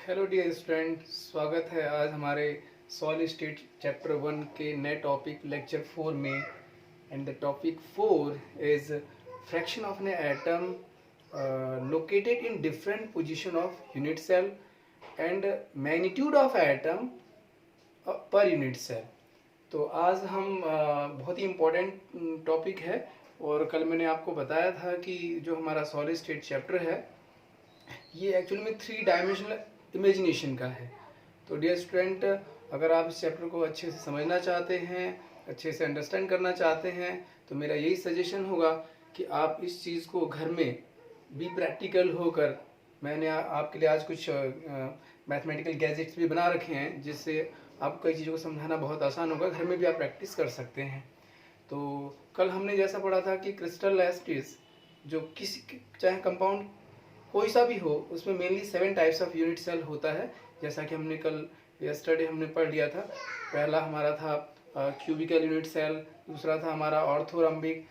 Hello dear student, स्वागत है आज हमारे सॉलिड स्टेट चैप्टर 1 के नए टॉपिक लेक्चर 4 में। And the topic 4 is fraction of an atom located in different position of unit cell and magnitude of atom per unit cell. तो आज हम बहुत ही इम्पोर्टेंट टॉपिक है। और कल मैंने आपको बताया था कि जो हमारा सॉलिड स्टेट चैप्टर है ये एक्चुअली में 3 डायमेंशनल इमेजिनेशन का है। तो डियर स्टूडेंट, अगर आप इस चैप्टर को अच्छे से समझना चाहते हैं, अच्छे से अंडरस्टैंड करना चाहते हैं, तो मेरा यही सजेशन होगा कि आप इस चीज़ को घर में भी प्रैक्टिकल होकर, मैंने आपके लिए आज कुछ मैथमेटिकल गैजेट्स भी बना रखे हैं जिससे आपको कई चीज़ों को समझाना बहुत आसान होगा। घर में भी आप प्रैक्टिस कर सकते हैं। तो कल हमने जैसा पढ़ा था कि क्रिस्टल लैस्टिस जो किसी चाहे कंपाउंड कोई सा भी हो, उसमें mainly 7 types of unit cell होता है। जैसा कि हमने कल यस्टरडे हमने पढ़ लिया था। पहला हमारा था क्यूबिकल यूनिट सेल, दूसरा था हमारा orthorhombic,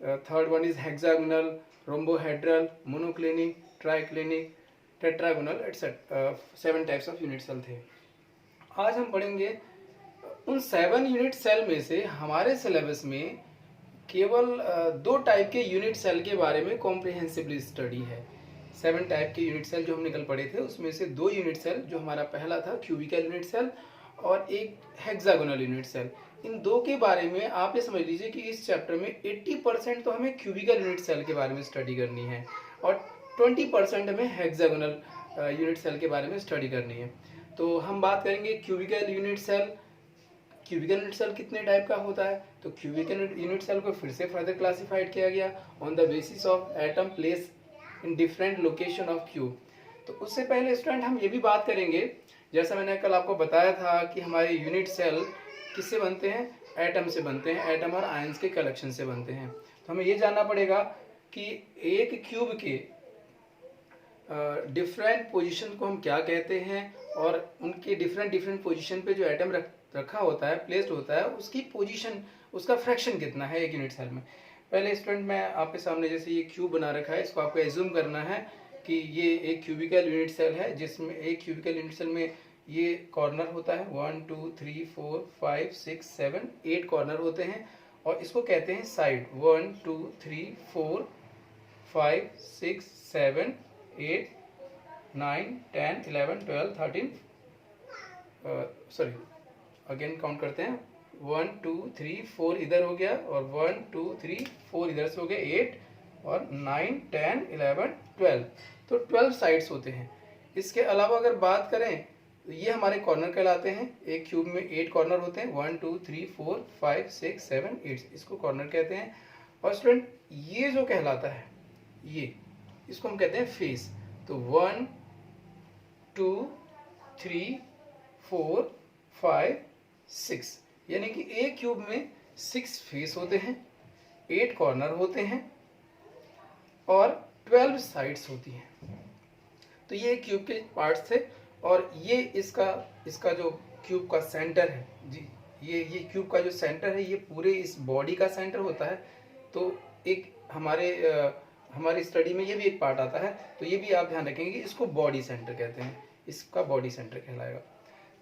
third one is hexagonal, rhombohedral, monoclinic, triclinic, tetragonal etcetera. 7 types of unit cell थे। आज हम पढ़ेंगे उन 7 यूनिट सेल में से हमारे सिलेबस में केवल 2 टाइप के यूनिट सेल के बारे में कॉम्प्रिहेंसिवली स्टडी है। 7 टाइप के यूनिट सेल जो हमने कल पढ़े थे उसमें से 2 यूनिट सेल, जो हमारा पहला था क्यूबिकल यूनिट सेल और एक हेक्सागोनल यूनिट सेल, इन दो के बारे में आप ये समझ लीजिए कि इस चैप्टर में 80% तो हमें क्यूबिकल यूनिट सेल के बारे में स्टडी करनी है और 20% हमें हेक्सागोनल यूनिट सेल के बारे में स्टडी करनी है। तो हम बात करेंगे cubical unit cell. Cubical unit cell कितने टाइप का होता है? तो क्यूबिकल यूनिट सेल को फिर से फर्दर क्लासिफाइड किया गया on the basis of atom place in different location of cube. तो उससे पहले स्टूडेंट हम ये भी बात करेंगे, जैसा मैंने कल आपको बताया था कि हमारे यूनिट सेल किससे बनते हैं? एटम से बनते हैं। एटम और आयंस के कलेक्शन से बनते हैं। तो हमें ये जानना पड़ेगा कि एक क्यूब के डिफरेंट पोजीशन को हम क्या कहते हैं और उनके डिफरेंट पोजीशन पे जो एटम रखा होता है, प्लेस्ड होता है, उसकी पोजीशन, उसका फ्रैक्शन कितना है एक यूनिट सेल में। पहले स्टूडेंट, मैं आपके सामने जैसे ये क्यूब बना रखा है, इसको आपको एज्यूम करना है कि ये एक क्यूबिकल यूनिट सेल है, जिसमें एक क्यूबिकल यूनिट सेल में ये कॉर्नर होता है 1 2 3 4 5 6 7 8 कॉर्नर होते हैं और इसको कहते हैं साइड। 1 2 3 4 5 6 7 8 9 10 11 12 13 सॉरी अगेन काउंट करते हैं। 1 2 3 4 इधर हो गया और 1 2 3 4 इधर से हो गया 8 और 9 10 11 12। तो 12 साइड्स होते हैं। इसके अलावा अगर बात करें तो ये हमारे कॉर्नर कहलाते हैं। एक क्यूब में 8 कॉर्नर होते हैं, 1 2 3 4 5 6 7 8, इसको कॉर्नर कहते हैं। और स्टूडेंट, ये जो कहलाता है, ये इसको हम कहते हैं फेस। तो 1 2 3 4 5 6, यानी कि एक क्यूब में 6 फेस होते हैं, 8 कॉर्नर होते हैं और 12 साइड्स होती हैं। तो ये क्यूब के पार्ट्स थे और ये इसका जो क्यूब का सेंटर है जी, ये क्यूब का जो सेंटर है, ये पूरे इस बॉडी का सेंटर होता है। तो एक हमारी स्टडी में ये भी एक पार्ट आता है, तो ये भी आप ध्यान रखेंगे, इसको बॉडी सेंटर कहते हैं, इसका बॉडी सेंटर कहलाएगा।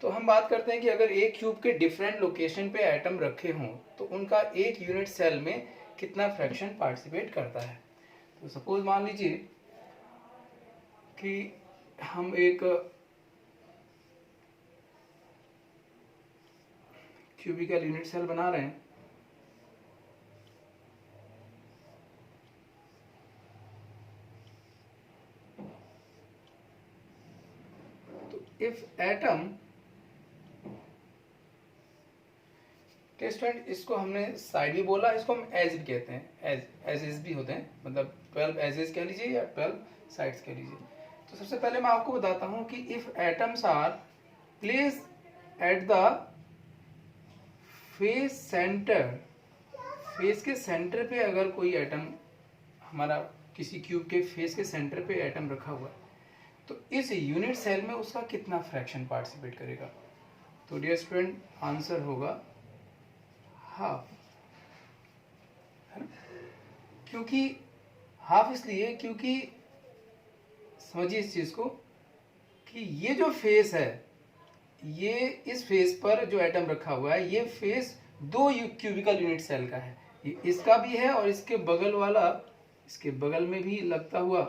तो हम बात करते हैं कि अगर एक क्यूब के डिफरेंट लोकेशन पे एटम रखे हों तो उनका एक यूनिट सेल में कितना फ्रैक्शन पार्टिसिपेट करता है। तो सपोज मान लीजिए कि हम एक क्यूबिकल यूनिट सेल बना रहे हैं। तो इफ एटम, स्टूडेंट, इसको हमने साइड भी बोला, इसको हम एज भी कहते हैं, एजेस भी होते हैं, मतलब 12 एजेस कह लीजिए या 12 साइड्स कह लीजिए। तो सबसे पहले मैं आपको बताता हूं कि if atoms are place at the face centre, face के सेंटर पे अगर कोई एटम, हमारा किसी क्यूब के फेस के सेंटर पे एटम रखा हुआ है, तो इस यूनिट सेल में उसका कितना फ्रैक्शन पार्टिसिपेट करेगा। तो डियर स्टूडेंट, आंसर होगा हाफ, है ना। क्योंकि हाफ इसलिए, क्योंकि समझिए इस चीज को कि ये जो फेस है, ये इस फेस पर जो एटम रखा हुआ है, ये फेस 2 क्यूबिकल यूनिट सेल का है, ये इसका भी है और इसके बगल वाला, इसके बगल में भी लगता हुआ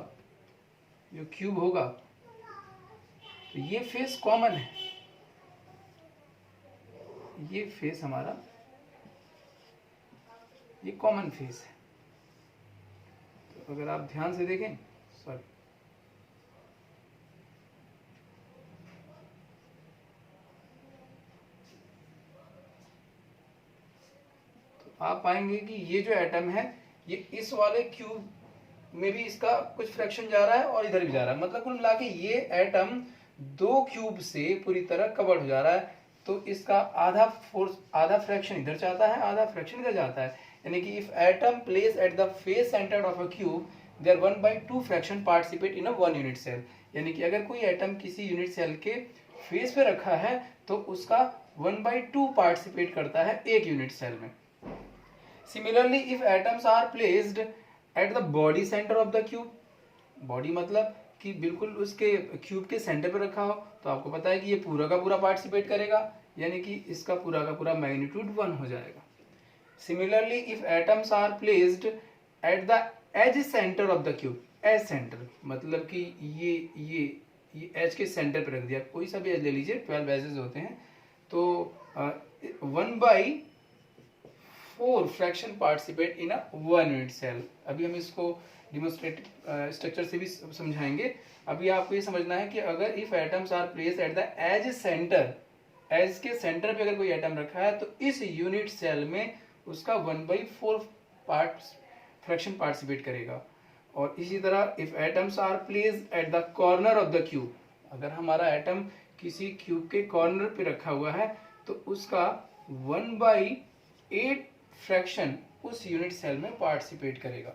जो क्यूब होगा, तो ये फेस कॉमन है, ये फेस हमारा ये कॉमन फेस है। तो अगर आप ध्यान से देखें, सॉरी, तो आप पाएंगे कि ये जो एटम है, ये इस वाले क्यूब में भी इसका कुछ फ्रैक्शन जा रहा है और इधर भी जा रहा है, मतलब कुल मिला के ये एटम 2 क्यूब से पूरी तरह कवर्ड हो जा रहा है। तो इसका आधा फोर्स, आधा फ्रैक्शन इधर जाता है, आधा फ्रैक्शन इधर जाता है, यानी कि if atom place at the face centre of a cube, there 1/2 fraction participate in a 1 unit cell. यानी कि अगर कोई एटम किसी यूनिट सेल के फेस पे रखा है तो उसका 1/2 पार्टिसिपेट करता है एक यूनिट सेल में। Similarly if atoms are placed at the body centre of the cube, body मतलब कि बिल्कुल उसके क्यूब के सेंटर पे रखा हो, तो आपको पता है कि ये पूरा का पूरा पार्टिसिपेट करेगा, यानी कि इसका पूरा का पूरा मैग्नीट्यूड 1 हो जाएगा। Similarly if atoms are placed at the edge centre of the cube, edge centre मतलब कि ये एज के सेंटर पे रख दिया, कोई सा भी एज ले लीजिए, 12 एजेस होते हैं, तो 1/4 fraction participate in a 1 unit cell. अभी हम इसको डिमोन्स्ट्रेटिव स्ट्रक्चर से भी समझाएंगे। अभी आपको ये समझना है कि अगर if atoms are place at the edge centre, edge के सेंटर पे अगर कोई एटम रखा है तो इस यूनिट सेल में उसका 1/4 पार्ट फ्रैक्शन पार्टिसिपेट करेगा। और इसी तरह if atoms are place at the corner of the cube, अगर हमारा एटम किसी क्यूब के कॉर्नर पे रखा हुआ है तो उसका 1/8 फ्रैक्शन उस यूनिट सेल में पार्टिसिपेट करेगा।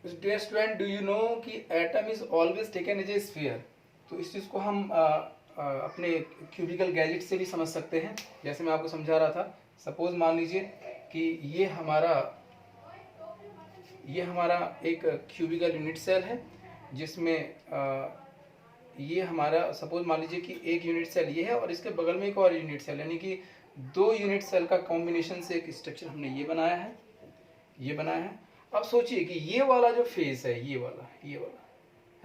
Dear student, do you know कि atom is always taken as a sphere. तो इस चीज को हम अपने क्यूबिकल गैजेट से भी समझ सकते हैं, जैसे मैं आपको समझा रहा था। सपोज मान लीजिए कि ये हमारा एक क्यूबिकल यूनिट सेल है, जिसमें ये हमारा, सपोज मान लीजिए कि एक यूनिट सेल ये है और इसके बगल में एक और यूनिट सेल, यानी कि 2 यूनिट सेल का कॉम्बिनेशन से एक स्ट्रक्चर हमने ये बनाया है। अब सोचिए कि ये वाला जो फेस है, ये वाला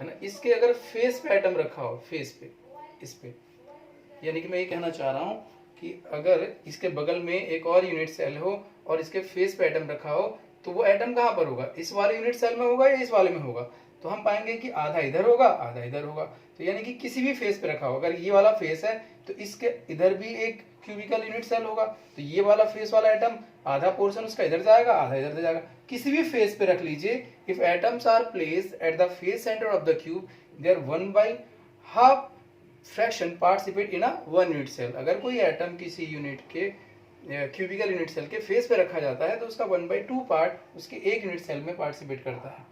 है ना, इसके अगर फेस पे एटम रखा हो, फेस पे, इस पे, यानी कि मैं ये कहना चाह रहा हूँ कि अगर इसके बगल में एक और यूनिट सेल हो और इसके फेस पे एटम रखा हो, तो वो एटम कहाँ पर होगा, इस वाले यूनिट सेल में होगा या इस वाले में होगा। तो हम पाएंगे कि आधा इधर होगा, आधा इधर होगा। तो यानी कि किसी भी फेस पे रखा हो, अगर ये वाला फेस है तो इसके इधर भी एक क्यूबिकल यूनिट सेल होगा, तो ये वाला फेस वाला एटम, आधा पोर्शन उसका इधर जाएगा, आधा इधर जाएगा। किसी भी फेस पे रख लीजिए, if atoms are placed at the face centre of the cube, there 1/2 fraction participate in a 1 unit cell. अगर कोई एटम किसी यूनिट के क्यूबिकल यूनिट सेल के फेस पे रखा जाता है तो उसका 1/2 पार्ट उसके एक यूनिट सेल में पार्टिसिपेट करता है।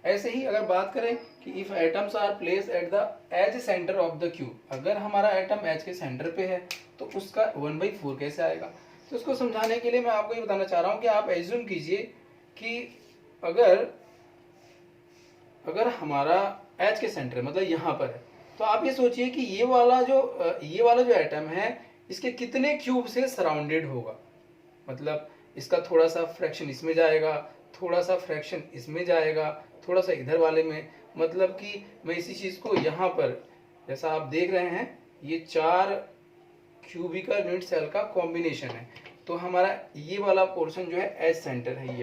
ऐसे ही अगर बात करें कि if atoms are place at the edge centre of the cube, अगर हमारा एटम एज के सेंटर पे है तो उसका 1/4 कैसे आएगा। तो उसको समझाने के लिए मैं आपको ये बताना चाह रहा हूँ कि आप एज्यूम कीजिए कि अगर हमारा एज के सेंटर मतलब यहाँ पर है, तो आप ये सोचिए कि ये वाला जो एटम है, इसके कितने क्यूब से सराउंडेड होगा। मतलब इसका थोड़ा सा फ्रैक्शन इसमें जाएगा, थोड़ा सा फ्रैक्शन इसमें जाएगा, थोड़ा सा इधर वाले में। मतलब कि मैं इसी चीज को यहाँ पर, जैसा आप देख रहे हैं, ये 4 क्यूबिकल यूनिट सेल का कॉम्बिनेशन है। तो हमारा ये वाला पोर्शन जो है एज सेंटर है,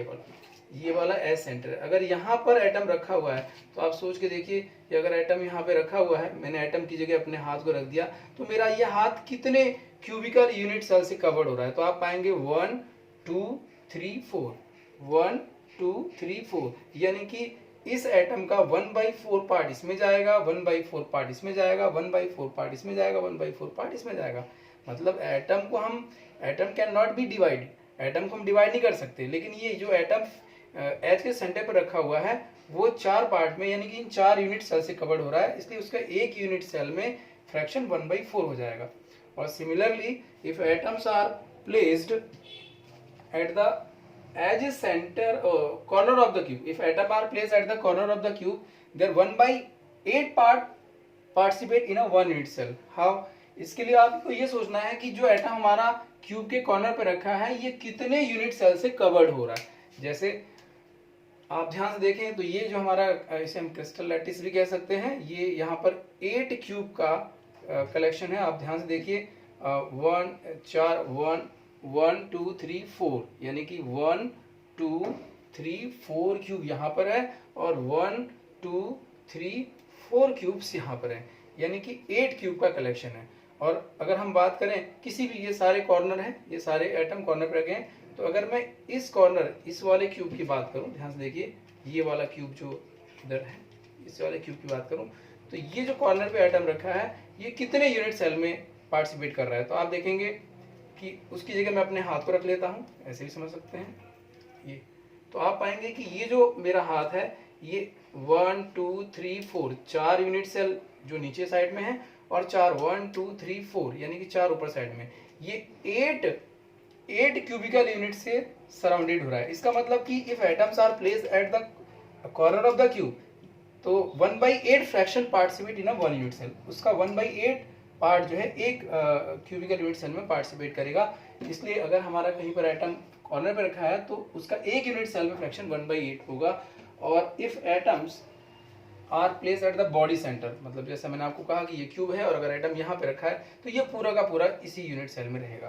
ये वाला एज सेंटर है। अगर यहाँ पर एटम रखा हुआ है तो आप सोच के देखिए कि अगर एटम यहाँ पे रखा हुआ है, मैंने एटम की जगह अपने हाथ को रख दिया, तो मेरा ये हाथ कितने क्यूबिकल यूनिट सेल से कवर्ड हो रहा है। तो आप पाएंगे 1 2 3 4, 1 2 3 4, यानी कि इस एटम का 1/4 पार्ट इसमें जाएगा, 1/4 पार्ट इसमें जाएगा, 1/4 पार्ट इसमें जाएगा, 1/4 पार्ट इसमें जाएगा। मतलब atom can not be divide, atom को हम डिवाइड नहीं कर सकते। लेकिन ये जो एटम एच के सेंटर पर रखा हुआ है वो 4 पार्ट में, यानी कि इन 4 यूनिट सेल से कवर्ड हो रहा है, इसलिए उसका एक यूनिट सेल में फ्रैक्शन 1/4 हो जाएगा। और similarly if atoms are placed at the as a center corner of the cube, if atom are placed at the corner of the cube, their 1/8 part participate in a 1 unit cell. How? इसके लिए आपको ये सोचना है कि जो atom हमारा cube के कॉर्नर पे रखा है ये कितने यूनिट सेल से कवर्ड हो रहा है. जैसे आप ध्यान से देखें तो ये जो हमारा, इसे हम क्रिस्टल लैटिस भी कह सकते हैं, ये यहाँ पर 8 क्यूब का कलेक्शन है. आप ध्यान से देखिए, 1 2 3 4, यानी कि 1 2 3 4 क्यूब यहाँ पर है और 1 2 3 4 क्यूब्स यहाँ पर है, यानी कि 8 क्यूब का कलेक्शन है. और अगर हम बात करें किसी भी, ये सारे कॉर्नर हैं, ये सारे एटम कॉर्नर पर रखे हैं, तो अगर मैं इस कॉर्नर, इस वाले क्यूब की बात करूं, ध्यान से देखिए, ये वाला क्यूब जो इधर है, इस वाले क्यूब की बात करूं, तो ये जो कॉर्नर पे एटम रखा है ये कितने यूनिट सेल में पार्टिसिपेट कर रहा है. तो आप देखेंगे कि उसकी जगह मैं अपने हाथ को रख लेता हूं, ऐसे भी समझ सकते हैं ये. तो आप पाएंगे कि ये जो मेरा हाथ है ये 1 2 3 4 4 यूनिट सेल जो नीचे साइड में है और 4 1 2 3 4 यानी कि 4 ऊपर साइड में, ये 8 क्यूबिकल यूनिट से सराउंडेड हो रहा है. इसका मतलब कि if atoms are placed at the corner of the cube, तो 1/8 fraction participate in a 1 unit cell. उसका 1/8 पार्ट जो है एक क्यूबिकल यूनिट सेल में पार्टिसिपेट करेगा. इसलिए अगर हमारा कहीं पर एटम कॉर्नर पे रखा है तो उसका एक यूनिट सेल में फ्रैक्शन 1/8 होगा. और if atoms are place at the body centre, मतलब जैसे मैंने आपको कहा कि ये क्यूब है और अगर एटम यहाँ पे रखा है तो ये पूरा का पूरा इसी यूनिट सेल में रहेगा.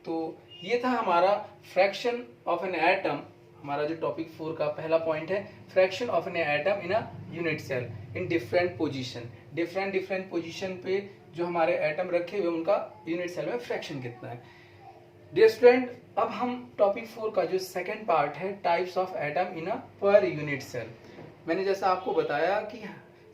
तो ये था हमारा फ्रैक्शन ऑफ एन एटम. हमारा जो टॉपिक 4 का पहला पॉइंट है, fraction of an atom in a unit cell in different position. Different position पे जो हमारे एटम रखे हुए उनका यूनिट सेल में फ्रैक्शन कितना है. डियर स्टूडेंट, अब हम टॉपिक 4 का जो सेकंड पार्ट है, types of atom in a per unit cell. मैंने जैसा आपको बताया कि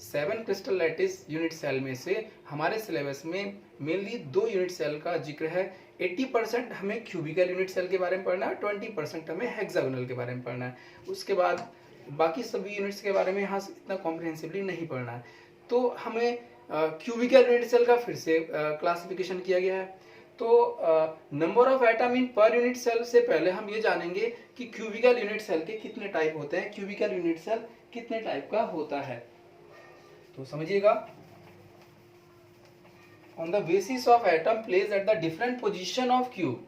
7 क्रिस्टल लैटिस यूनिट सेल में से हमारे सिलेबस में मेनली 2 यूनिट सेल का जिक्र है. 80% हमें क्यूबिकल यूनिट सेल के बारे में पढ़ना है, 20% हमें हेक्सागोनल के बारे में पढ़ना है. उसके बाद बाकी सभी यूनिट्स के बारे में यहाँ से इतना कॉम्प्रिहेंसिवली नहीं पढ़ना है. तो हमें क्यूबिकल यूनिट सेल का फिर से क्लासिफिकेशन किया गया है. तो नंबर ऑफ एटम इन पर यूनिट सेल से पहले हम ये जानेंगे कि क्यूबिकल यूनिट सेल के कितने टाइप होते हैं, क्यूबिकल यूनिट सेल कितने टाइप का होता है. तो समझिएगा, on the basis of atom placed at the different position of cube,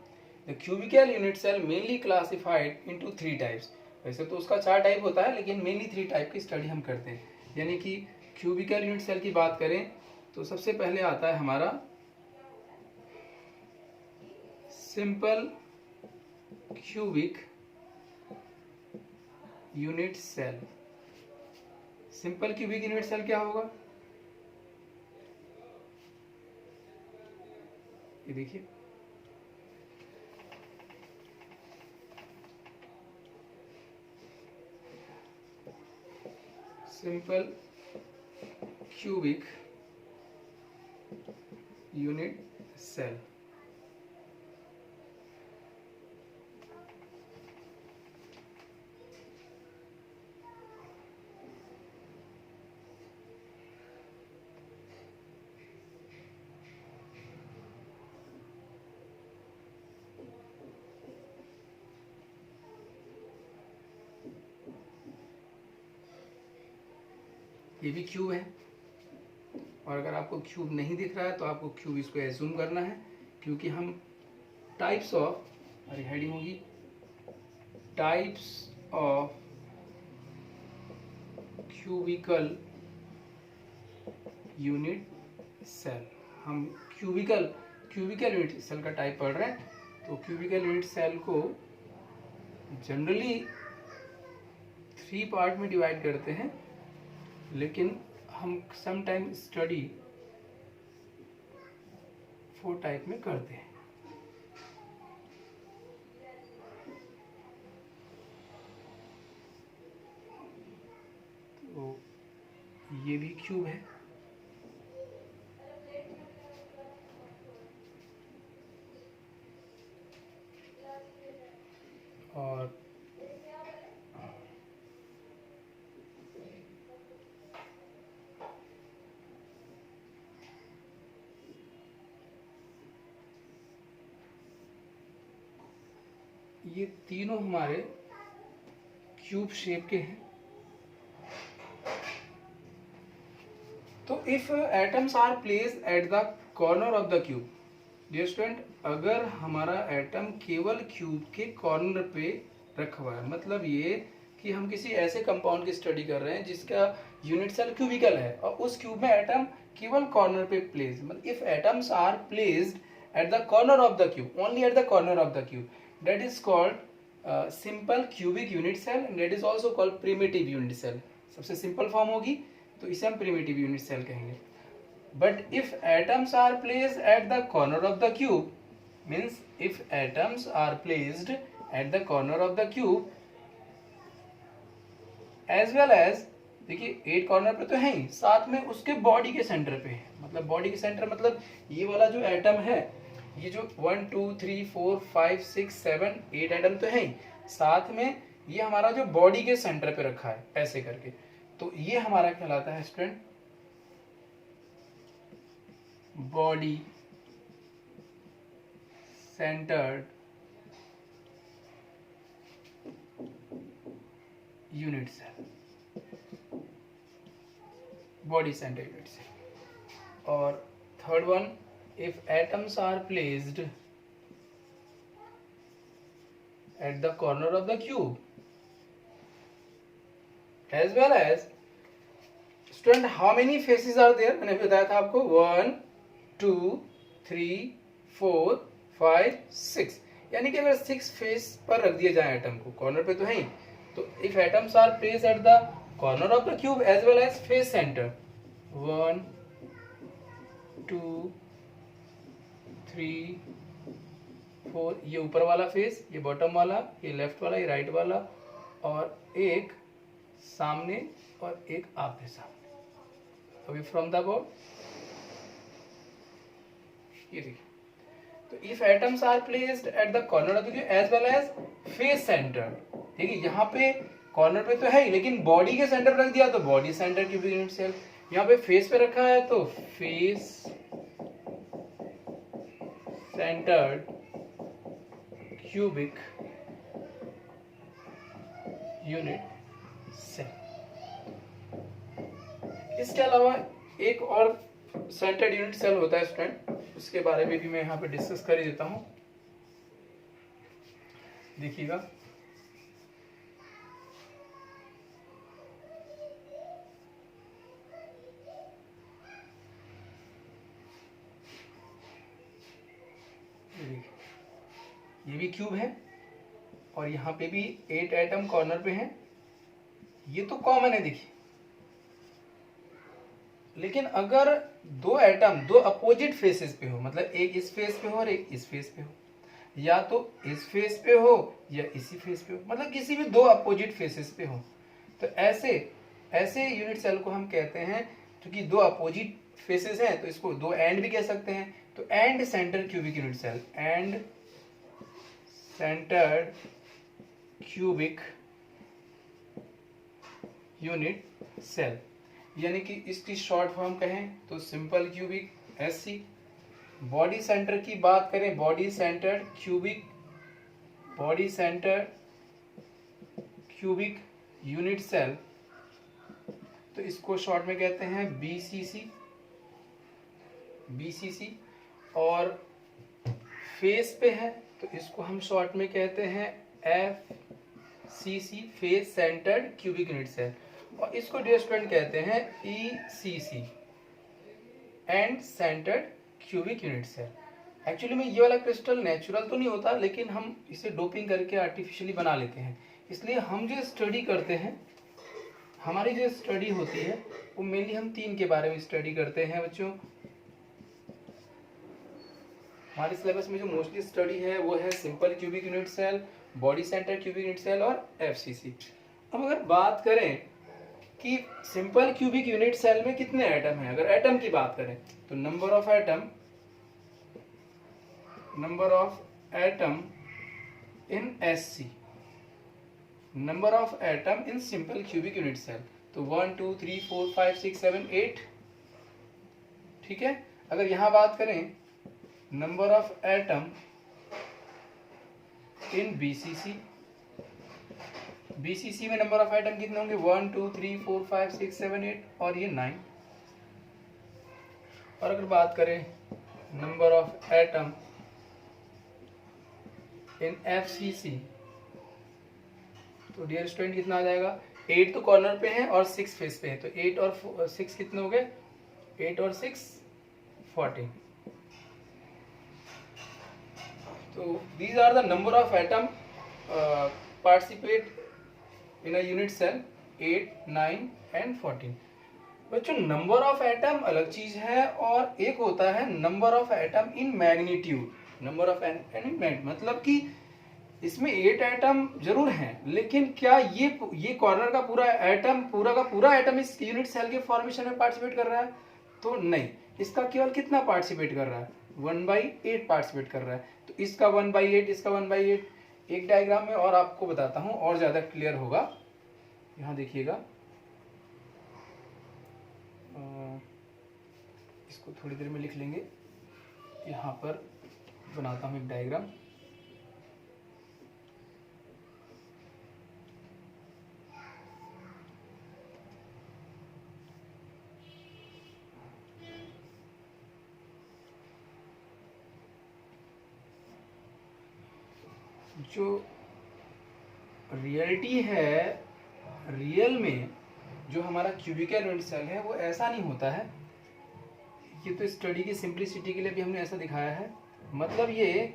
the cubical unit cell mainly classified into 3 types. वैसे तो उसका 4 टाइप होता है, लेकिन मेनली 3 टाइप की स्टडी हम करते हैं. यानी कि क्यूबिकल यूनिट सेल की बात करें तो सबसे पहले आता है हमारा simple cubic unit cell. Simple cubic unit cell क्या होगा, ये देखिए, सिंपल क्यूबिक यूनिट सेल. ये भी क्यूब है, और अगर आपको क्यूब नहीं दिख रहा है तो आपको क्यूब इसको एज्यूम करना है, क्योंकि हम टाइप्स ऑफ, हमारी हेडिंग होगी types of cubical unit cell. हम क्यूबिकल यूनिट सेल का टाइप पढ़ रहे हैं. तो क्यूबिकल यूनिट सेल को जनरली 3 पार्ट में डिवाइड करते हैं, लेकिन हम समटाइम स्टडी 4 टाइप में करते हैं. तो ये भी क्यूब है, और ये तीनों हमारे क्यूब शेप के हैं। तो if atoms are placed at the corner of the cube, dear student, अगर हमारा एटम केवल क्यूब के कॉर्नर पे रखा हुआ है, मतलब ये कि हम किसी ऐसे कंपाउंड की स्टडी कर रहे हैं जिसका यूनिट सेल क्यूबिकल है और उस क्यूब में एटम केवल कॉर्नर पे प्लेस्ड, मतलब if atoms are placed at the corner of the cube, only at the corner of the cube, that is called simple cubic unit cell, that is also called primitive unit cell. सबसे simple form होगी तो इसे हम primitive unit cell कहेंगे। But if atoms are placed at the corner of the cube, means if atoms are placed at the corner of the cube, as well as, देखिए 8 corner पे तो है ही, साथ में उसके बॉडी के सेंटर पे है, मतलब बॉडी के सेंटर मतलब ये वाला जो एटम है, ये जो 1 2 3 4 5 6 7 8 एटम तो है ही, साथ में ये हमारा जो बॉडी के सेंटर पे रखा है ऐसे करके, तो ये हमारा कहलाता है student body centred unit cell, body centre unit cell. और third one, if atoms are placed at the corner of the cube as well as, student how many faces are there, मैंने बताया था आपको 1 2 3 4 5 6, यानी कि अगर 6 फेस पर रख दिया जाए एटम को, कॉर्नर पे तो है ही, तो if atoms are placed at the corner of the cube as well as face centre 1 2 3 4, ये ऊपर वाला फेस, ये बॉटम वाला, ये लेफ्ट वाला, ये राइट वाला, और एक सामने और एक आपके सामने, अभी फ्रॉम द अबव ये देखिए। तो if atoms are placed at the corner of the cube as well as face centre, देखिए यहाँ पे कॉर्नर पे तो है ही, लेकिन बॉडी के सेंटर पे रख दिया तो body centre cubic unit cell, यहाँ पे फेस पे रखा है तो face centred cubic unit cell. इसके अलावा एक और सेंटर्ड यूनिट सेल होता है स्टूडेंट, उसके बारे में भी मैं यहाँ पे डिस्कस कर ही देता हूँ। देखिएगा, ये भी क्यूब है और यहाँ पे भी 8 एटम कॉर्नर पे हैं, ये तो कॉमन है देखिए, लेकिन अगर दो एटम दो अपोजिट फेसेस पे हो, मतलब एक इस फेस पे हो और एक इस फेस पे हो, या तो इस फेस पे हो या इसी फेस पे हो, मतलब किसी भी दो अपोजिट फेसेस पे हो, तो ऐसे ऐसे यूनिट सेल को हम कहते हैं, क्योंकि दो अपोजिट फेसेस हैं तो इसको दो एंड भी कह सकते हैं, तो end centre cubic unit cell, end centred cubic unit cell, यानी कि इसकी शॉर्ट फॉर्म कहें तो simple cubic SC. Body centre की बात करें, body centred cubic unit cell, तो इसको शॉर्ट में कहते हैं बीसीसी। और फेस पे है तो इसको हम शॉर्ट में कहते हैं FCC, face centred cubic unit cell, और इसको डियर स्टूडेंट कहते हैं ECC, end centred cubic unit cell. Actually में ये वाला क्रिस्टल नेचुरल तो नहीं होता, लेकिन हम इसे डोपिंग करके आर्टिफिशियली बना लेते हैं, इसलिए हम जो स्टडी करते हैं, हमारी जो स्टडी होती है वो मेनली हम 3 के बारे में स्टडी करते हैं बच्चों। हमारे सिलेबस में जो मोस्टली स्टडी है वो है simple cubic unit cell, body centre cubic unit cell और एफसीसी। अब अगर बात करें कि सिंपल क्यूबिक यूनिट सेल में कितने एटम हैं, अगर एटम की बात करें तो number of atom in SC, number of atom in simple cubic unit cell, तो 1 2 3 4 5 6 7 8, ठीक है। अगर यहां बात करें number of atom in BCC, BCC में नंबर ऑफ एटम कितने होंगे? 1 2 3 4 5 6 7 8 और ये 9। और अगर बात करें number of atom in FCC, तो डियर स्टूडेंट कितना आ जाएगा? 8 तो कॉर्नर पे है और 6 फेस पे है, तो 8 और 6 कितने हो गए? 8 और 6 14। तो these are the number of atom participate in a unit cell, 8, 9 and 14। बच्चों नंबर ऑफ एटम अलग चीज है और एक होता है number of atom in magnitude. Number of atom in magnitude मतलब कि इसमें 8 एटम जरूर हैं, लेकिन क्या ये कॉर्नर का पूरा एटम पूरा का पूरा एटम इस यूनिट सेल के फॉर्मेशन में पार्टिसिपेट कर रहा है? तो नहीं, इसका केवल कितना पार्टिसिपेट कर रहा है? 1/8 पार्टिसिपेट कर रहा है। तो इसका 1/8, इसका 1/8 एक डायग्राम में और आपको बताता हूं और ज्यादा क्लियर होगा। यहां देखिएगा, इसको थोड़ी देर में लिख लेंगे। यहाँ पर बनाता हूँ एक डायग्राम। जो रियलिटी है, रियल में जो हमारा क्यूबिकल यूनिट सेल है वो ऐसा नहीं होता है। ये तो स्टडी की सिंप्लिसिटी के लिए भी हमने ऐसा दिखाया है। मतलब ये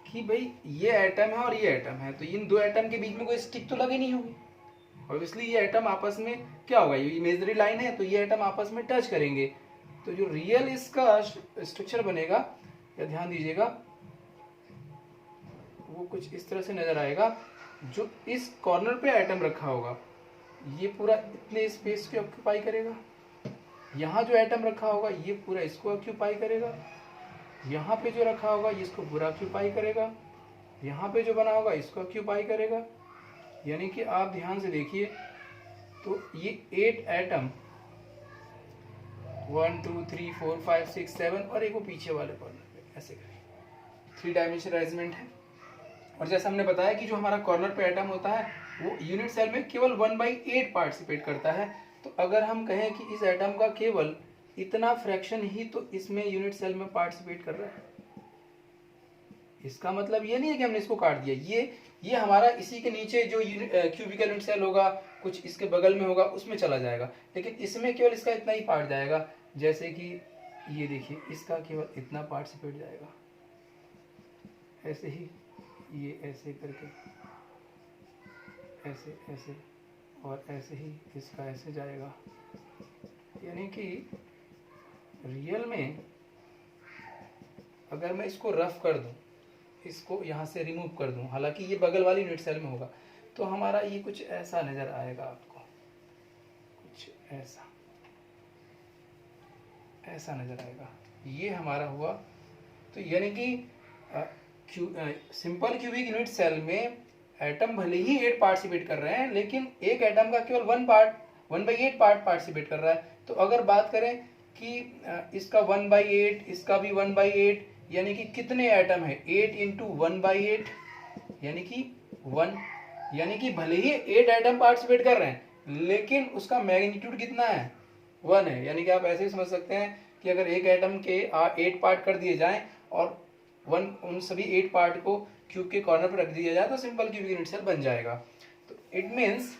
कि भाई ये एटम है और ये एटम है, तो इन दो एटम के बीच में कोई स्टिक तो लगी नहीं होगी। ऑब्वियसली ये एटम आपस में क्या होगा? ये इमेजिनरी लाइन है, तो ये एटम आपस में टच करेंगे। तो जो रियल इसका स्ट्रक्चर बनेगा, या ध्यान दीजिएगा, वो कुछ इस तरह से नजर आएगा। जो इस कॉर्नर पे एटम रखा होगा ये पूरा इतने स्पेस को ऑक्यूपाई करेगा। यहाँ जो एटम रखा होगा ये पूरा इसको ऑक्यूपाई करेगा। यहाँ पे जो रखा होगा इसको पूरा ऑक्यूपाई करेगा। यहाँ पे जो बना होगा इसको ऑक्यूपाई करेगा। यानी कि आप ध्यान से देखिए, तो ये 8 एटम 1 2 3 4 5 6 7 और एक वो पीछे वाले कॉर्नर पे ऐसे करें। 3 डायमेंशनल अरेंजमेंट है। और जैसा हमने बताया कि जो हमारा कॉर्नर पे एटम होता है वो यूनिट सेल में केवल 1/8 पार्टिसिपेट करता है। तो अगर हम कहें कि इस एटम का केवल इतना फ्रैक्शन ही तो इसमें यूनिट सेल में पार्टिसिपेट कर रहा है, इसका मतलब ये नहीं है कि हमने इसको काट दिया। ये हमारा इसी के नीचे जो क्यूबिकल यूनिट सेल होगा, कुछ इसके बगल में होगा, उसमें चला जाएगा। लेकिन इसमें केवल इसका इतना ही पार्ट जाएगा। जैसे कि ये देखिए, इसका केवल इतना पार्टिसिपेट जाएगा। ऐसे ही ये ऐसे करके, ऐसे ऐसे और ऐसे ही इसका ऐसे जाएगा। यानी कि रियल में अगर मैं इसको रफ कर दूं, इसको यहाँ से रिमूव कर दूं, हालांकि ये बगल वाली यूनिट सेल में होगा, तो हमारा ये कुछ ऐसा नजर आएगा आपको, कुछ ऐसा नजर आएगा। ये हमारा हुआ। तो यानी कि सिंपल क्यूबिक यूनिट सेल में एटम भले ही 8 पार्टिसिपेट कर रहे हैं, लेकिन एक एटम का केवल 1/8 पार्ट पार्टिसिपेट कर रहा है। तो अगर बात करें कि इसका 1/8, इसका भी 1/8, यानी कि कितने एटम है? 8 × 1/8 यानी कि 1। यानी कि भले ही 8 एटम पार्टिसिपेट कर रहे हैं, लेकिन उसका मैग्नीट्यूड कितना है? 1 है। यानी कि आप ऐसे ही समझ सकते हैं कि अगर एक एटम के 8 पार्ट कर दिए जाएं और उन सभी 8 पार्ट को क्यूब के कॉर्नर पर रख दिया जाए तो सिंपल क्यूबिक यूनिट सेल बन जाएगा। तो इट मीन्स,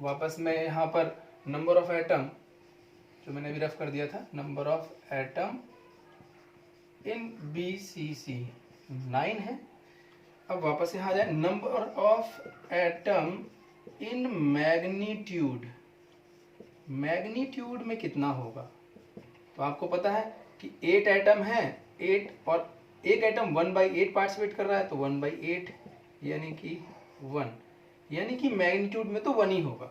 वापस मैं यहाँ पर नंबर ऑफ एटम जो मैंने अभी रफ कर दिया था, number of atom in BCC 9 है। अब वापस यहाँ आ जाए, number of atom in magnitude. Magnitude में कितना होगा? तो आपको पता है कि 8 एटम है, 8 और एक एटम 1/8 पार्टिसिपेट कर रहा है, तो 1/8 यानी कि 1, यानी कि मैग्नीट्यूड में तो 1 ही होगा।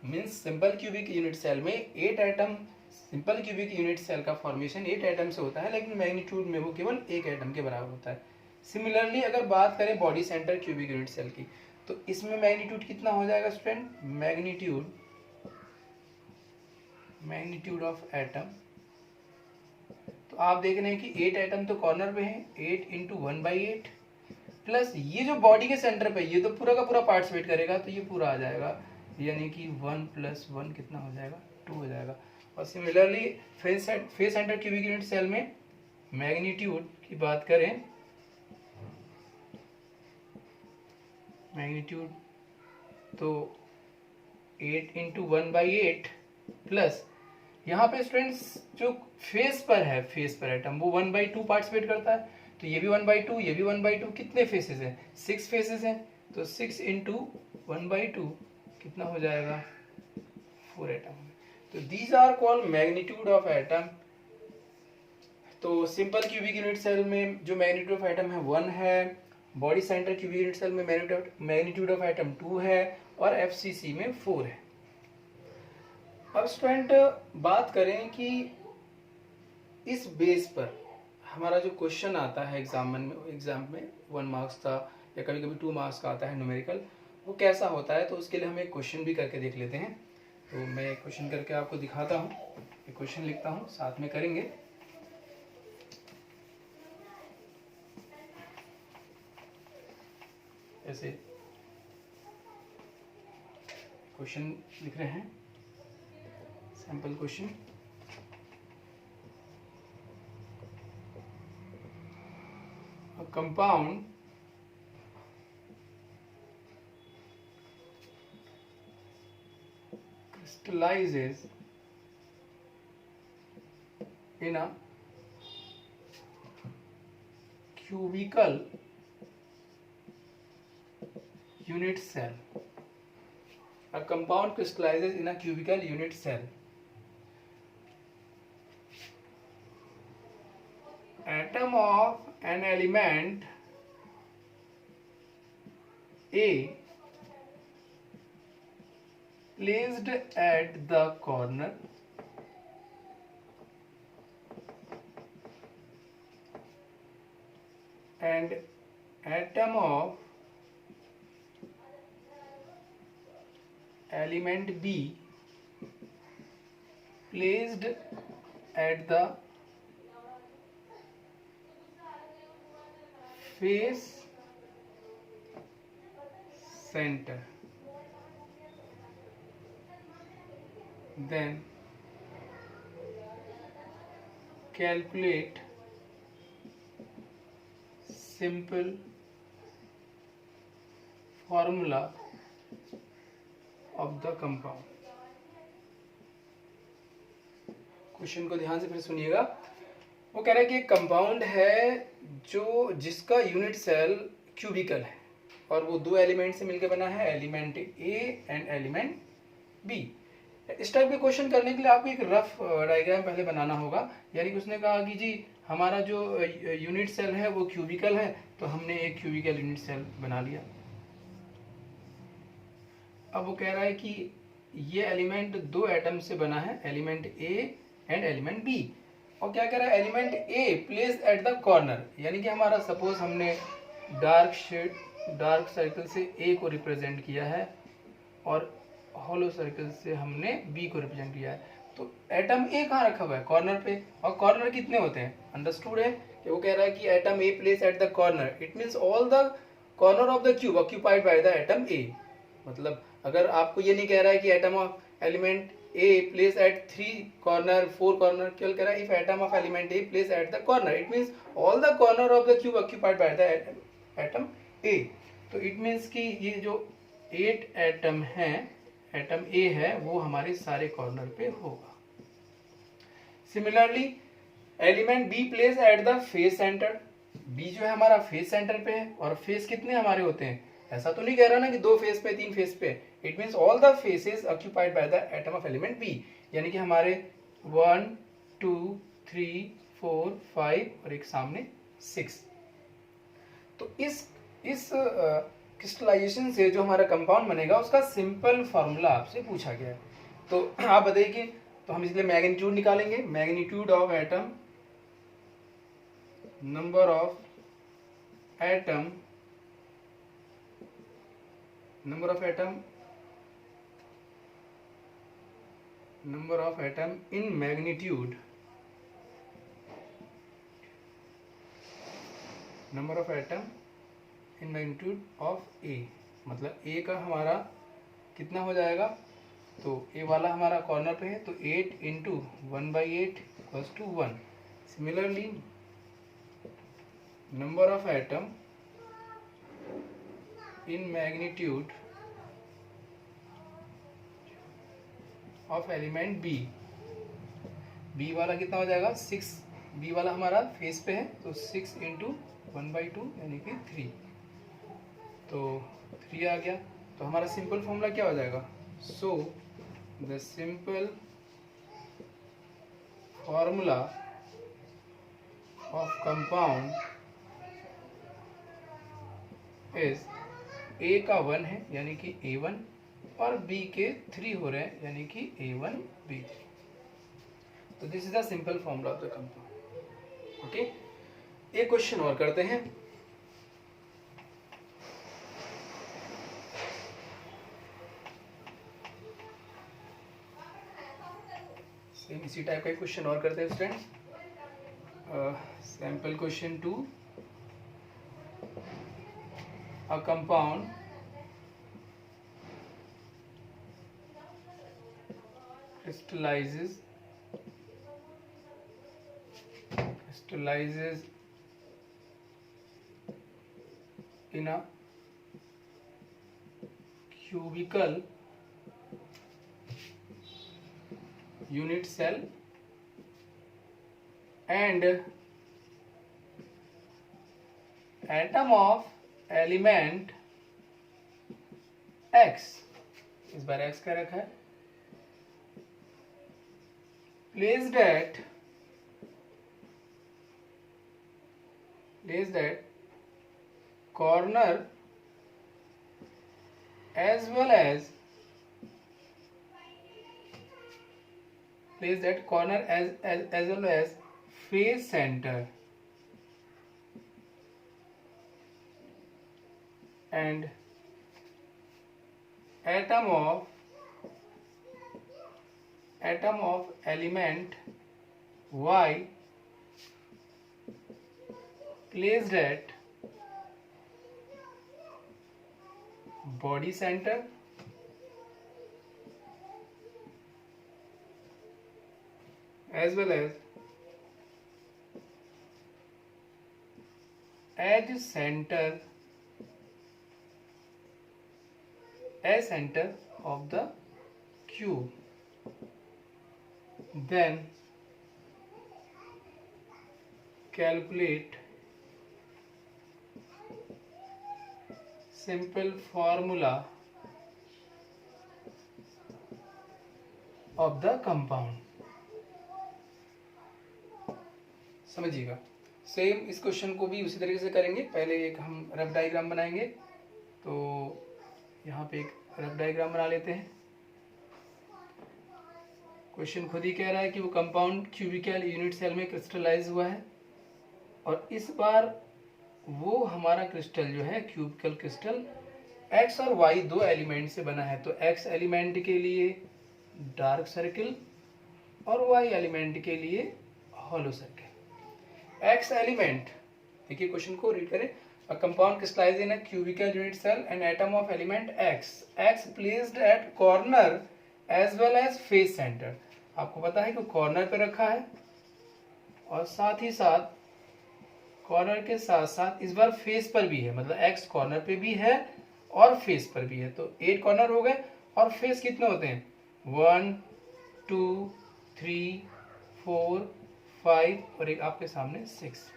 Means simple cubic unit cell में 8 atom, simple cubic unit cell का फॉर्मेशन 8 एटम से होता है, लेकिन मैग्नीट्यूड में वो केवल 1 एटम के बराबर होता है। सिमिलरली अगर बात करें body centre cubic unit cell की, तो इसमें मैग्नीट्यूड कितना हो जाएगा स्टूडेंट? मैग्नीट्यूड ऑफ एटम, तो आप देख रहे हैं कि 8 एटम तो कॉर्नर पे हैं, 8 × 1/8 प्लस ये जो बॉडी के सेंटर पे ये तो पूरा का पूरा पार्टिसिपेट करेगा, तो ये पूरा आ जाएगा, यानी कि 1 + 1 कितना हो जाएगा, 2 हो जाएगा। और similarly face centre cubic unit cell में मैग्नीट्यूड की बात करें, मैग्नीट्यूड तो 8 × 1/8 प्लस यहाँ पे स्टूडेंट्स जो फेस पर एटम वो 1/2 पार्टिसिपेट करता है, तो ये भी 1/2, ये भी 1/2, कितने फेसेस हैं, 6 फेसेस हैं, तो 6 × 1/2 कितना हो जाएगा, 4 एटम। तो these are called magnitude of atom. तो सिंपल क्यूबिक यूनिट सेल में जो मैग्नीट्यूड ऑफ एटम है 1 है, body centre cubic unit cell में मैग्नीट्यूड ऑफ एटम 2 है, और एफसीसी में 4 है। अब स्टूडेंट बात करें कि इस बेस पर हमारा जो क्वेश्चन आता है एग्जाम में 1 मार्क्स का या कभी कभी 2 मार्क्स का आता है न्यूमेरिकल, वो कैसा होता है, तो उसके लिए हम एक क्वेश्चन भी करके देख लेते हैं। तो मैं एक क्वेश्चन करके आपको दिखाता हूँ, एक क्वेश्चन लिखता हूँ, साथ में करेंगे। ऐसे क्वेश्चन लिख रहे हैं, sample question. A compound crystallizes in a cubical unit cell. A compound crystallizes in a cubical unit cell. Atom of an element A placed at the corner and atom of element B placed at the face center, then calculate simple formula of the compound। Question को ध्यान से फिर सुनिएगा। वो कह रहा है कि एक कंपाउंड है जिसका यूनिट सेल क्यूबिकल है और वो 2 एलिमेंट से मिलकर बना है, element A and element B. इस टाइप के क्वेश्चन करने के लिए आपको एक रफ डायग्राम पहले बनाना होगा। यानी कि उसने कहा कि जी हमारा जो यूनिट सेल है वो क्यूबिकल है, तो हमने एक क्यूबिकल यूनिट सेल बना लिया। अब वो कह रहा है कि ये एलिमेंट 2 एटम से बना है, element A and element B. और क्या कह रहा है, element A place at the corner, यानी कि हमारा सपोज हमने डार्क सर्कल से ए को रिप्रेजेंट किया है और हॉलो सर्कल से हमने बी को रिप्रेजेंट किया है। तो एटम ए कहाँ रखा हुआ है, कॉर्नर पे। और कॉर्नर कितने होते हैं, अंडरस्टूड है कि वो कह रहा है कि atom A place at the corner, it means all the corner of the cube occupied by the atom A. मतलब अगर आपको ये नहीं कह रहा है कि atom of element A place at 3 corner 4 corner, केवल कह रहा है if atom of element A place at the corner, it means all the corner of the cube occupied by the atom A। तो it means कि ये जो 8 atom हैं, atom A है वो हमारे सारे कॉर्नर पे होगा। Similarly element B place at the face center, B जो है हमारा फेस सेंटर पे है और फेस कितने हमारे होते हैं, ऐसा तो नहीं कह रहा ना कि 2 फेस पे 3 फेस पे, it means all the faces occupied by the atom of element B. यानी कि हमारे 1 2 3 4 5 और एक सामने 6। तो इस क्रिस्टलाइजेशन से जो हमारा कंपाउंड बनेगा उसका सिंपल फॉर्मूला आपसे पूछा गया है। तो आप बताइए, तो हम इसलिए मैग्नीट्यूड निकालेंगे, magnitude of atom, number of atom in magnitude, number of atom in magnitude of A, मतलब ए का हमारा कितना हो जाएगा, तो ए वाला हमारा कॉर्नर पे है तो 8 into 1/8 equals to 1। Similarly number of atom in magnitude of element B, B वाला कितना हो जाएगा 6, बी वाला हमारा फेस पे है तो 6 इंटू 1/2 यानी कि 3, तो 3 आ गया। तो हमारा सिंपल फॉर्मूला क्या हो जाएगा, so the simple formula of compound is a का 1 है यानी कि A1 और बी के 3 हो रहे हैं यानी कि A1 B3। तो this is the simple formula of the compound. Okay, एक क्वेश्चन और करते हैं। सेम इसी टाइप का एक क्वेश्चन और करते हैं students. Sample question 2, a compound crystallizes in a cubical unit cell and atom of element X, इस बार X क्या रखा है, placed at corner as well as face center and atom of element Y placed at body center as well as edge center of the cube, then calculate simple formula of the compound। समझिएगा, same इस question को भी उसी तरीके से करेंगे। पहले एक हम रफ डायग्राम बनाएंगे, तो यहाँ पे एक रफ डायग्राम बना लेते हैं। क्वेश्चन खुद ही कह रहा है कि वो कंपाउंड क्यूबिकल यूनिट सेल में क्रिस्टलाइज हुआ है और इस बार वो हमारा क्रिस्टल जो है क्यूबिकल क्रिस्टल एक्स और वाई दो एलिमेंट से बना है। तो एक्स एलिमेंट के लिए डार्क सर्किल और वाई एलिमेंट के लिए हॉलो सर्किल। एक्स एलिमेंट, देखिए क्वेश्चन को रीड करें, a compound crystallize in a cubical unit cell and atom of element X placed at corner as well as face centre. आपको पता है कि कॉर्नर पे रखा है और साथ ही साथ कॉर्नर के साथ साथ इस बार फेस पर भी है, मतलब एक्स कॉर्नर पे भी है और फेस पर भी है। तो 8 कॉर्नर हो गए और फेस कितने होते हैं, 1 2 3 4 5 और एक आपके सामने 6।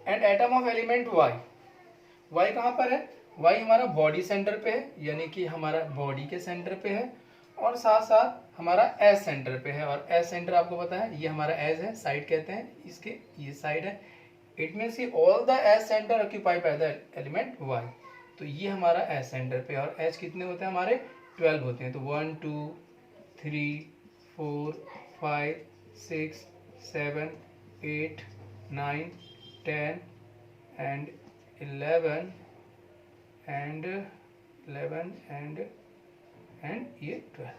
And atom of element Y कहाँ पर है, वाई हमारा बॉडी सेंटर पे है यानी कि हमारा बॉडी के सेंटर पे है और साथ साथ हमारा एस सेंटर पे है। और एस सेंटर आपको पता है ये हमारा एज है, साइड कहते हैं इसके, ये साइड है। इट मीन्स ऑल द एस centre occupied by the element Y. तो ये हमारा एस सेंटर पे और एच कितने होते हैं हमारे 12 होते हैं। तो 1 2 3 4 5 6 7 8 9 10 एंड 11 एंड ये 12।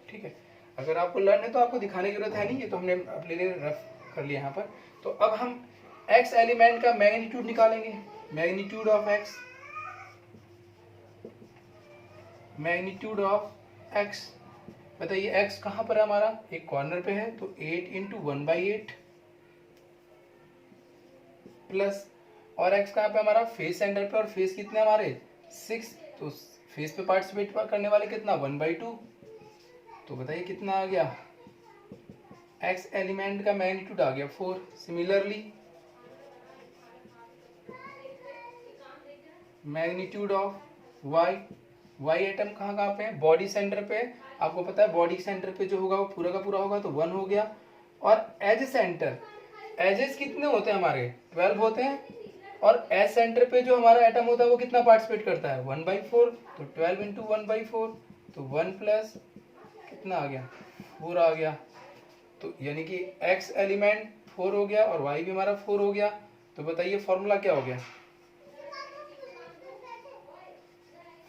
ठीक है, अगर आपको लर्न है तो आपको दिखाने की जरूरत है नहीं, ये तो हमने अपने लिए रफ कर लिया यहाँ पर। तो अब हम एक्स एलिमेंट का मैग्नीट्यूड निकालेंगे। Magnitude of x, magnitude of x, बताइए एक्स कहाँ पर है हमारा, एक कॉर्नर पे है, तो 8 इंटू 1/8 प्लस, और एक्स कहाँ पे हमारा, फेस सेंटर पे, और फेस कितने हमारे 6, तो फेस पे पार्टिसिपेट करने वाले कितना 1/2, तो बताइए कितना आ गया, एक्स एलिमेंट का मैग्नीट्यूड आ गया 4। Similarly magnitude of Y, Y atom कहाँ कहाँ पे है, बॉडी सेंटर पे, आपको पता है बॉडी सेंटर पे जो होगा वो पूरा का पूरा होगा, तो 1 हो गया। और एज सेंटर, एजेस कितने होते हैं हमारे 12 होते हैं, और एज सेंटर पे जो हमारा एटम होता है वो कितना पार्टिसिपेट करता है 1/4, तो 12 इंटू 1/4, तो 1 प्लस कितना आ गया 4 आ गया, तो यानी कि एक्स एलिमेंट 4 हो गया और वाई भी हमारा 4 हो गया। तो बताइए फॉर्मूला क्या हो गया,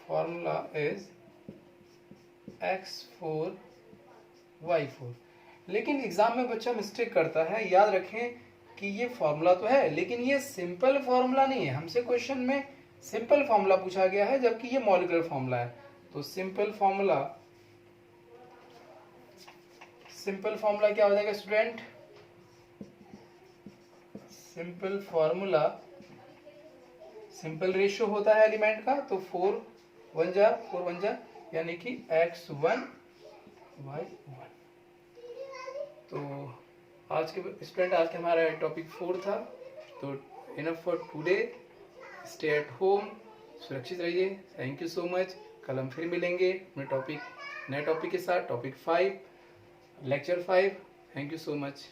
फॉर्मूला इज x4 y4। लेकिन एग्जाम में बच्चा मिस्टेक करता है, याद रखें कि ये फॉर्मूला तो है लेकिन ये सिंपल फॉर्मूला नहीं है, हमसे क्वेश्चन में सिंपल फॉर्मूला पूछा गया है जबकि ये मॉलिक्यूलर फॉर्मूला है। तो सिंपल फॉर्मूला क्या हो जाएगा student, simple formula, simple ratio होता है एलिमेंट का, तो 4 1 जा यानी कि x1 y1। तो आज के स्टूडेंट, आज के हमारा टॉपिक 4 था। तो enough for today, stay at home, सुरक्षित रहिए। Thank you so much. कल हम फिर मिलेंगे नए टॉपिक के साथ, topic 5, lecture 5। Thank you so much.